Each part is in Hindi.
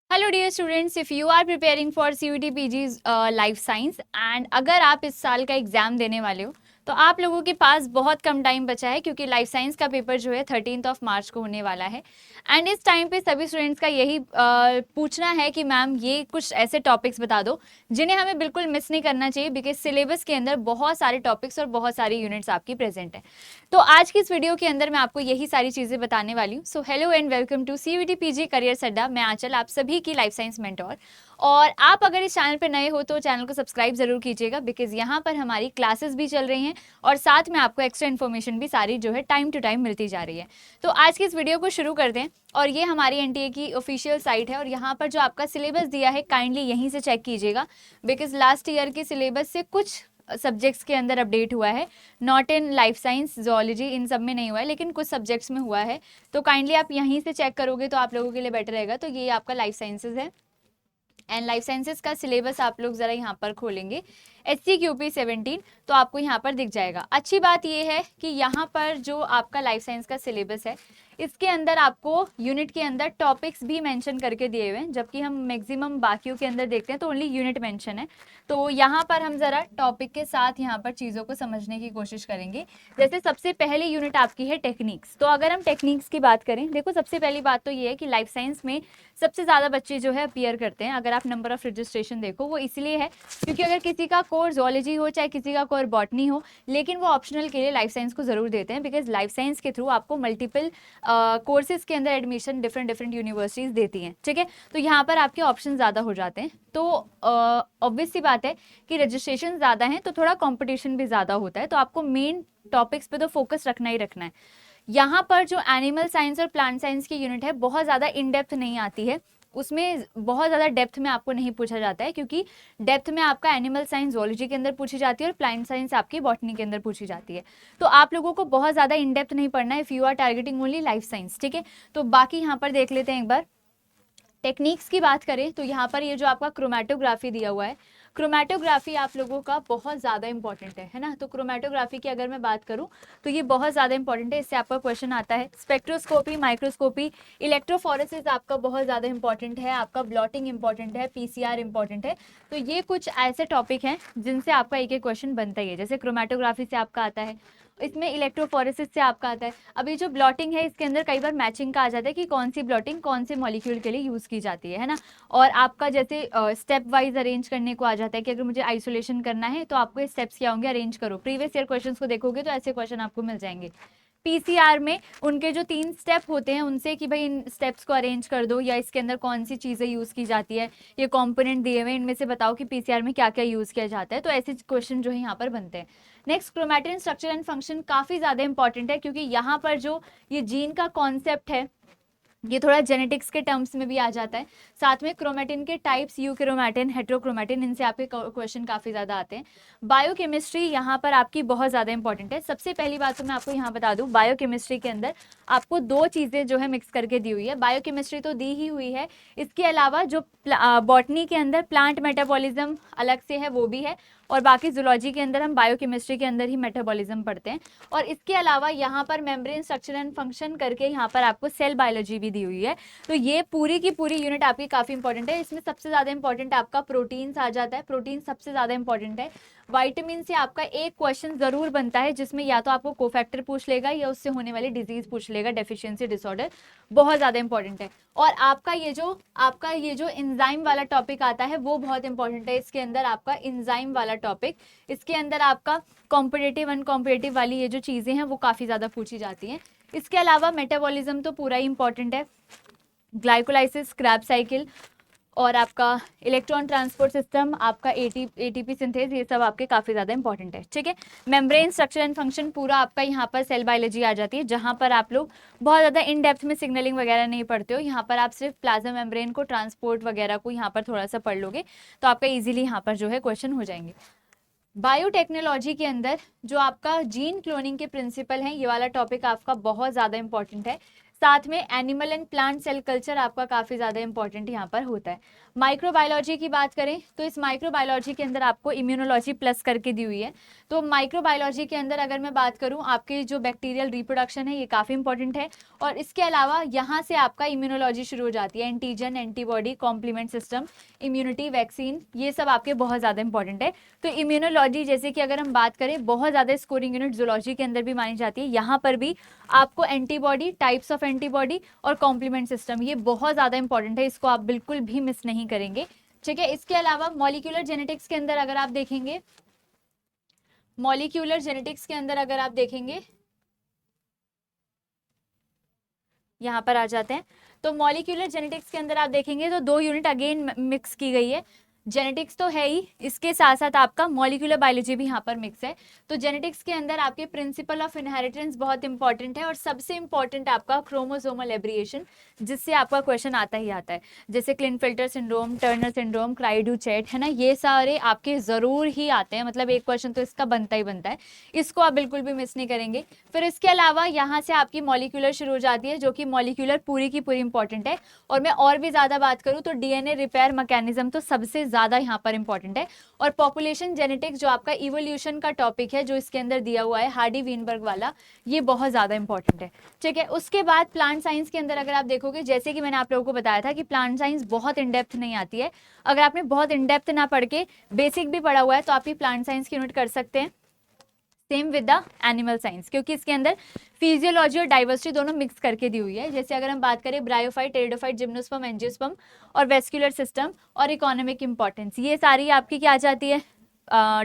Hello dear students, if you are preparing for CUET PG's life science and अगर आप इस साल का एग्जाम देने वाले हो तो आप लोगों के पास बहुत कम टाइम बचा है क्योंकि लाइफ साइंस का पेपर जो है 13 मार्च को होने वाला है। एंड इस टाइम पे सभी स्टूडेंट्स का यही पूछना है कि मैम ये कुछ ऐसे टॉपिक्स बता दो जिन्हें हमें बिल्कुल मिस नहीं करना चाहिए, बिकॉज सिलेबस के अंदर बहुत सारे टॉपिक्स और बहुत सारी यूनिट्स आपकी प्रेजेंट है। तो आज की इस वीडियो के अंदर मैं आपको यही सारी चीजें बताने वाली हूँ। So hello and welcome to CUET PG career Adda. मैं आंचल, आप सभी की लाइफ साइंस मेंटोर। और आप अगर इस चैनल पर नए हो तो चैनल को सब्सक्राइब जरूर कीजिएगा, बिकॉज यहाँ पर हमारी क्लासेस भी चल रही हैं और साथ में आपको एक्स्ट्रा इन्फॉर्मेशन भी सारी जो है टाइम टू टाइम मिलती जा रही है। तो आज की इस वीडियो को शुरू करते हैं। और ये हमारी NTA की ऑफिशियल साइट है और यहाँ पर जो आपका सिलेबस दिया है काइंडली यहीं से चेक कीजिएगा, बिकॉज लास्ट ईयर के सिलेबस से कुछ सब्जेक्ट्स के अंदर अपडेट हुआ है, not in life science, zoology, इन सब में नहीं हुआ है लेकिन कुछ सब्जेक्ट्स में हुआ है। तो काइंडली आप यहीं से चेक करोगे तो आप लोगों के लिए बेटर रहेगा। तो ये आपका लाइफ साइंसेज है एंड लाइफ साइंसेज का सिलेबस आप लोग जरा यहाँ पर खोलेंगे SCQP 17 तो आपको यहाँ पर दिख जाएगा। अच्छी बात ये है कि यहाँ पर जो आपका लाइफ साइंस का सिलेबस है इसके अंदर आपको यूनिट के अंदर टॉपिक्स भी मेंशन करके दिए हुए हैं, जबकि हम मैक्सिमम बाकियों के अंदर देखते हैं तो ओनली यूनिट मेंशन है। तो यहाँ पर हम जरा टॉपिक के साथ यहाँ पर चीज़ों को समझने की कोशिश करेंगे। जैसे सबसे पहली यूनिट आपकी है टेक्निक्स। तो अगर हम टेक्निक्स की बात करें, देखो सबसे पहली बात तो ये है कि लाइफ साइंस में सबसे ज़्यादा बच्चे जो है अपीयर करते हैं। अगर आप नंबर ऑफ रजिस्ट्रेशन देखो वो इसलिए है क्योंकि अगर किसी का कोर जोलॉजी हो चाहे किसी का कोर बॉटनी हो, लेकिन वो ऑप्शनल के लिए लाइफ साइंस को जरूर देते हैं, बिकॉज लाइफ साइंस के थ्रू आपको मल्टीपल कोर्सेज के अंदर एडमिशन डिफरेंट डिफरेंट यूनिवर्सिटीज देती हैं। ठीक है, तो यहाँ पर आपके ऑप्शन ज़्यादा हो जाते हैं। तो ऑब्वियस सी बात है कि रजिस्ट्रेशन ज़्यादा है तो थोड़ा कंपटीशन भी ज़्यादा होता है, तो आपको मेन टॉपिक्स पे तो फोकस रखना ही रखना है। यहाँ पर जो एनिमल साइंस और प्लांट साइंस की यूनिट है बहुत ज़्यादा इन डेप्थ नहीं आती है, उसमें बहुत ज़्यादा डेप्थ में आपको नहीं पूछा जाता है, क्योंकि डेप्थ में आपका एनिमल साइंस जोलॉजी के अंदर पूछी जाती है और प्लांट साइंस आपकी बॉटनी के अंदर पूछी जाती है। तो आप लोगों को बहुत ज़्यादा इन डेप्थ नहीं पढ़ना है if you are targeting only life science. ठीक है, तो बाकी यहाँ पर देख लेते हैं एक बार। टेक्निक्स की बात करें तो यहाँ पर ये जो आपका क्रोमेटोग्राफी दिया हुआ है, क्रोमेटोग्राफी आप लोगों का बहुत ज़्यादा इंपॉर्टेंट है ना। तो क्रोमेटोग्राफी की अगर मैं बात करूँ तो ये बहुत ज़्यादा इंपॉर्टेंट है, इससे आपका क्वेश्चन आता है। स्पेक्ट्रोस्कोपी, माइक्रोस्कोपी, इलेक्ट्रोफोरेसिस आपका बहुत ज़्यादा इंपॉर्टेंट है, आपका ब्लॉटिंग इंपॉर्टेंट है, PCR इंपॉर्टेंट है। तो ये कुछ ऐसे टॉपिक हैं जिनसे आपका एक एक क्वेश्चन बनता ही है। जैसे क्रोमेटोग्राफी से आपका आता है, इसमें इलेक्ट्रोफोरेसिस से आपका आता है। अभी जो ब्लॉटिंग है इसके अंदर कई बार मैचिंग का आ जाता है कि कौन सी ब्लॉटिंग कौन से मॉलिक्यूल के लिए यूज़ की जाती है ना। और आपका जैसे स्टेप वाइज अरेंज करने को आ जाता है कि अगर मुझे आइसोलेशन करना है तो आपको स्टेप्स क्या होंगे, अरेंज करो। प्रीवियस ईयर क्वेश्चंस को देखोगे तो ऐसे क्वेश्चन आपको मिल जाएंगे। PCR में उनके जो 3 स्टेप होते हैं उनसे कि भाई इन स्टेप्स को अरेंज कर दो, या इसके अंदर कौन सी चीज़ें यूज़ की जाती है, ये कंपोनेंट दिए हुए इनमें से बताओ कि PCR में क्या क्या यूज़ किया जाता है। तो ऐसे क्वेश्चन जो है यहाँ पर बनते हैं। Next, chromatin structure and function काफ़ी ज़्यादा इंपॉर्टेंट है, क्योंकि यहाँ पर जो ये जीन का कॉन्सेप्ट है ये थोड़ा जेनेटिक्स के टर्म्स में भी आ जाता है। साथ में क्रोमेटिन के टाइप्स, यूक्रोमैटिन, हेट्रोक्रोमैटिन, इनसे आपके क्वेश्चन काफ़ी ज़्यादा आते हैं। बायोकेमिस्ट्री यहाँ पर आपकी बहुत ज़्यादा इंपॉर्टेंट है। सबसे पहली बात तो मैं आपको यहाँ बता दूँ, बायोकेमिस्ट्री के अंदर आपको 2 चीज़ें जो है मिक्स करके दी हुई है। बायोकेमिस्ट्री तो दी ही हुई है, इसके अलावा जो बॉटनी के अंदर प्लांट मेटाबॉलिज्म अलग से है वो भी है, और बाकी जूलॉजी के अंदर हम बायोकेमिस्ट्री के अंदर ही मेटाबॉलिज्म पढ़ते हैं। और इसके अलावा यहाँ पर मेम्ब्रेन स्ट्रक्चर एंड फंक्शन करके यहाँ पर आपको सेल बायोलॉजी भी दी हुई है। तो ये पूरी की पूरी यूनिट आपकी काफ़ी इंपॉर्टेंट है। इसमें सबसे ज़्यादा इंपॉर्टेंट आपका प्रोटीन्स आ जाता है, प्रोटीन सबसे ज़्यादा इंपॉर्टेंट है। विटामिन से आपका एक क्वेश्चन ज़रूर बनता है जिसमें या तो आपको कोफैक्टर पूछ लेगा या उससे होने वाली डिजीज़ पूछ लेगा, डेफिशिएंसी डिसऑर्डर, बहुत ज़्यादा इंपॉर्टेंट है। और आपका ये जो एंजाइम वाला टॉपिक आता है वो बहुत इंपॉर्टेंट है। इसके अंदर आपका एंजाइम वाला टॉपिक, इसके अंदर आपका कॉम्पिटिटिव अनकॉम्पिटिटिव वाली ये जो चीज़ें हैं वो काफ़ी ज़्यादा पूछी जाती हैं। इसके अलावा मेटाबॉलिज्म तो पूरा ही इंपॉर्टेंट है, ग्लाइकोलाइसिस, क्रैब साइकिल, और आपका इलेक्ट्रॉन ट्रांसपोर्ट सिस्टम, आपका ATP सिंथेज, ये सब आपके काफ़ी ज़्यादा इंपॉर्टेंट है। ठीक है, मेम्ब्रेन स्ट्रक्चर एंड फंक्शन पूरा आपका यहाँ पर सेल बायोलॉजी आ जाती है, जहाँ पर आप लोग बहुत ज़्यादा इन डेप्थ में सिग्नलिंग वगैरह नहीं पढ़ते हो। यहाँ पर आप सिर्फ प्लाज्मा मेम्ब्रेन को, ट्रांसपोर्ट वगैरह को यहाँ पर थोड़ा सा पढ़ लोगे तो आपका ईजिली यहाँ पर जो है क्वेश्चन हो जाएंगे। बायोटेक्नोलॉजी के अंदर जो आपका जीन क्लोनिंग के प्रिंसिपल हैं, ये वाला टॉपिक आपका बहुत ज़्यादा इंपॉर्टेंट है। साथ में animal and plant cell culture आपका काफ़ी ज़्यादा इंपॉर्टेंट यहाँ पर होता है। माइक्रोबायोलॉजी की बात करें तो इस माइक्रोबायोलॉजी के अंदर आपको इम्यूनोलॉजी प्लस करके दी हुई है। तो माइक्रोबायोलॉजी के अंदर अगर मैं बात करूँ, आपकी जो बैक्टीरियल रिप्रोडक्शन है ये काफ़ी इंपॉर्टेंट है, और इसके अलावा यहाँ से आपका इम्यूनोलॉजी शुरू हो जाती है। Antigen, antibody, complement system, immunity, vaccine, ये सब आपके बहुत ज़्यादा इंपॉर्टेंट है। तो इम्यूनोलॉजी जैसे कि अगर हम बात करें, बहुत ज़्यादा स्कोरिंग यूनिट जूलॉजी के अंदर भी मानी जाती है। यहाँ पर भी आपको एंटीबॉडी, टाइप्स ऑफ एंटीबॉडी और कॉम्प्लीमेंट सिस्टम, ये बहुत ज़्यादा इंपॉर्टेंट है, इसको आप बिल्कुल भी मिस नहीं करेंगे। ठीक है, इसके अलावा मॉलिक्यूलर जेनेटिक्स के अंदर अगर आप देखेंगे, मॉलिक्यूलर जेनेटिक्स के अंदर अगर आप देखेंगे, यहाँ पर आ जाते हैं, तो मॉलिक्यूलर जेनेटिक्स के अंदर आप देखेंगे तो 2 यूनिट अगेन मिक्स की गई है। जेनेटिक्स तो है ही, इसके साथ साथ आपका मॉलिक्यूलर बायोलॉजी भी यहाँ पर मिक्स है। तो जेनेटिक्स के अंदर आपके प्रिंसिपल ऑफ इनहेरिटेंस बहुत इंपॉर्टेंट है, और सबसे इंपॉर्टेंट आपका क्रोमोसोमल एब्रिएशन, जिससे आपका क्वेश्चन आता ही आता है, जैसे क्लिनफिल्टर सिंड्रोम, टर्नर सिंड्रोम, क्राइडू-चैट, है ना, ये सारे आपके ज़रूर ही आते हैं, मतलब एक क्वेश्चन तो इसका बनता ही बनता है, इसको आप बिल्कुल भी मिस नहीं करेंगे। फिर इसके अलावा यहाँ से आपकी मॉलिक्यूलर शुरू हो जाती है, जो कि मॉलिक्यूलर पूरी की पूरी इंपॉर्टेंट है। और मैं और भी ज़्यादा बात करूँ तो डीएनए रिपेयर मैकेनिज्म तो सबसे ज़्यादा यहाँ पर इंपॉर्टेंट है। और पॉपुलेशन जेनेटिक्स जो आपका इवोल्यूशन का टॉपिक है, जो इसके अंदर दिया हुआ है हार्डी वीनबर्ग वाला, ये बहुत ज़्यादा इंपॉर्टेंट है। ठीक है, उसके बाद प्लांट साइंस के अंदर अगर आप देखोगे, जैसे कि मैंने आप लोगों को बताया था कि प्लांट साइंस बहुत इन डेप्थ नहीं आती है। अगर आपने बहुत इन डेप्थ ना पढ़ के बेसिक भी पढ़ा हुआ है तो आप ये प्लांट साइंस की यूनिट कर सकते हैं। Same with the animal science, क्योंकि इसके अंदर फिजियोलॉजी और डाइवर्सिटी दोनों मिक्स करके दी हुई है। जैसे अगर हम बात करें ब्रायोफाइट, टेरिडोफाइट, जिम्नोस्पर्म, एंजियोस्पर्म और वेस्कुलर सिस्टम और इकोनॉमिक इंपॉर्टेंस, ये सारी आपकी क्या आ जाती है,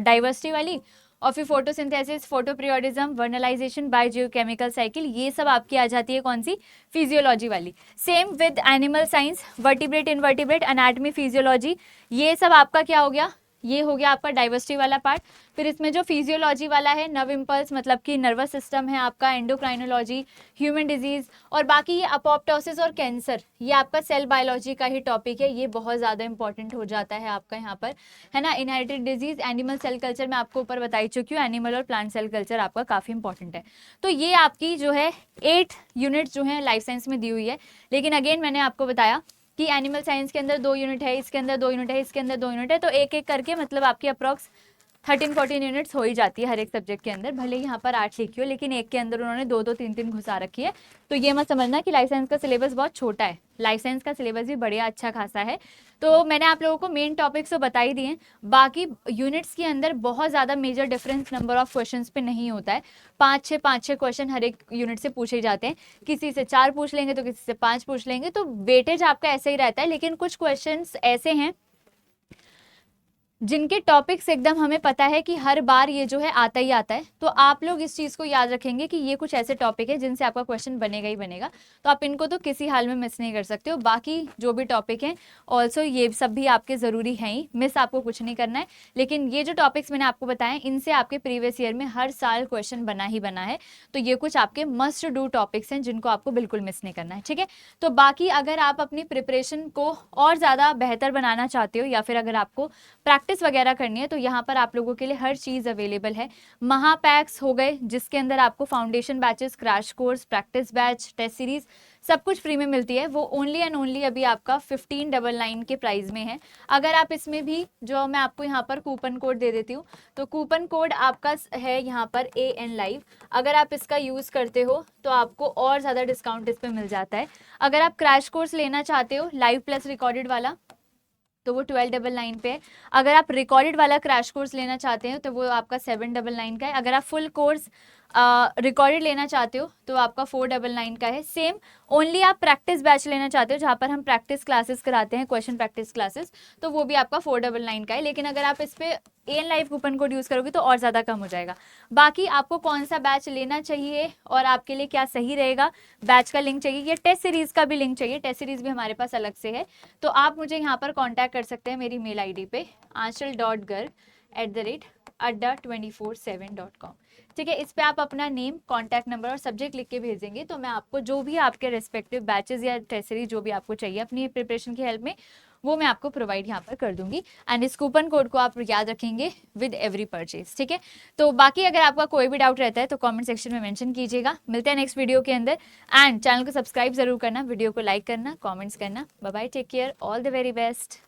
डाइवर्सिटी वाली। और फिर photosynthesis, photoperiodism, vernalization, biogeochemical cycle, ये सब आपकी आ जाती है कौन सी, फिजियोलॉजी वाली। Same with animal science, vertebrate, invertebrate, anatomy, physiology, ये सब आपका क्या हो गया, ये हो गया आपका डाइवर्सिटी वाला पार्ट। फिर इसमें जो फिजियोलॉजी वाला है, नर्व इम्पल्स मतलब कि नर्वस सिस्टम है आपका, एंडोक्राइनोलॉजी, ह्यूमन डिजीज, और बाकी ये अपोप्टोसिस और कैंसर, ये आपका सेल बायोलॉजी का ही टॉपिक है, ये बहुत ज़्यादा इंपॉर्टेंट हो जाता है आपका यहाँ पर, है ना। Inherited disease, animal cell culture मैं आपको ऊपर बता ही चुकी हूँ, एनिमल और प्लांट सेल कल्चर आपका काफ़ी इंपॉर्टेंट है। तो ये आपकी जो है 8 यूनिट जो है लाइफ साइंस में दी हुई है। लेकिन अगेन मैंने आपको बताया कि एनिमल साइंस के अंदर 2 यूनिट है, इसके अंदर 2 यूनिट है, इसके अंदर 2 यूनिट है, तो एक एक करके मतलब आपकी अप्रॉक्स 13-14 यूनिट्स हो ही जाती है हर एक सब्जेक्ट के अंदर। भले यहाँ पर 8 लिखी हो, लेकिन एक के अंदर उन्होंने 2-2, 3-3 घुसा रखी है। तो ये मत समझना कि लाइफ साइंस का सिलेबस बहुत छोटा है, लाइफ साइंस का सिलेबस भी बढ़िया अच्छा खासा है। तो मैंने आप लोगों को मेन टॉपिक्स तो बता ही दिए हैं, बाकी यूनिट्स के अंदर बहुत ज़्यादा major difference number of questions पे नहीं होता है। 5-6 क्वेश्चन हर एक यूनिट से पूछे जाते हैं, किसी से 4 पूछ लेंगे तो किसी से 5 पूछ लेंगे, तो वेटेज आपका ऐसे ही रहता है। लेकिन कुछ क्वेश्चंस ऐसे हैं जिनके टॉपिक्स एकदम हमें पता है कि हर बार ये जो है आता ही आता है, तो आप लोग इस चीज़ को याद रखेंगे कि ये कुछ ऐसे टॉपिक है जिनसे आपका क्वेश्चन बनेगा ही बनेगा, तो आप इनको तो किसी हाल में मिस नहीं कर सकते हो। बाकी जो भी टॉपिक हैं ऑल्सो ये सब भी आपके ज़रूरी हैं ही, मिस आपको कुछ नहीं करना है। लेकिन ये जो टॉपिक्स मैंने आपको बताए, इनसे आपके प्रीवियस ईयर में हर साल क्वेश्चन बना ही बना है, तो ये कुछ आपके मस्ट डू टॉपिक्स हैं जिनको आपको बिल्कुल मिस नहीं करना है। ठीक है, तो बाकी अगर आप अपनी प्रिपरेशन को और ज़्यादा बेहतर बनाना चाहते हो, या फिर अगर आपको प्रैक्टिस वगैरह करनी है, तो यहाँ पर आप लोगों के लिए हर चीज़ अवेलेबल है। महापैक्स हो गए, जिसके अंदर आपको foundation batches, crash course, practice batch, test series सब कुछ फ्री में मिलती है। वो ओनली एंड ओनली अभी आपका 1599 के प्राइस में है। अगर आप इसमें भी जो मैं आपको यहाँ पर कूपन कोड दे देती हूँ, तो कूपन कोड आपका है यहाँ पर AN लाइव, अगर आप इसका यूज़ करते हो तो आपको और ज़्यादा डिस्काउंट इस पर मिल जाता है। अगर आप क्रैश कोर्स लेना चाहते हो लाइव प्लस रिकॉर्डेड वाला, तो वो 1299 पे है। अगर आप रिकॉर्डेड वाला क्रैश कोर्स लेना चाहते हो तो वो आपका 799 का है। अगर आप फुल कोर्स रिकॉर्डेड लेना चाहते हो तो आपका 499 का है। सेम ओनली आप प्रैक्टिस बैच लेना चाहते हो, जहाँ पर हम प्रैक्टिस क्लासेस कराते हैं, क्वेश्चन प्रैक्टिस क्लासेस, तो वो भी आपका 499 का है। लेकिन अगर आप इस पर AN live coupon code use करोगे तो और ज़्यादा कम हो जाएगा। बाकी आपको कौन सा बैच लेना चाहिए और आपके लिए क्या सही रहेगा, बैच का लिंक चाहिए या टेस्ट सीरीज़ का भी लिंक चाहिए, टेस्ट सीरीज़ भी हमारे पास अलग से है, तो आप मुझे यहाँ पर कॉन्टैक्ट कर सकते हैं मेरी मेल ID पे aanchal.garg@247.com। ठीक है, इस पे आप अपना नेम, कॉन्टैक्ट नंबर और सब्जेक्ट लिख के भेजेंगे, तो मैं आपको जो भी आपके रेस्पेक्टिव बैचेस या टेस्ट सीरीज जो भी आपको चाहिए अपनी प्रिपरेशन की हेल्प में, वो मैं आपको प्रोवाइड यहाँ पर कर दूंगी। एंड इस कूपन कोड को आप याद रखेंगे विद एवरी परचेज, ठीक है। तो बाकी अगर आपका कोई भी डाउट रहता है तो कमेंट सेक्शन में मेंशन कीजिएगा। मिलते हैं नेक्स्ट वीडियो के अंदर। एंड चैनल को सब्सक्राइब जरूर करना, वीडियो को लाइक करना, कमेंट्स करना। Bye bye, take care, all the very best.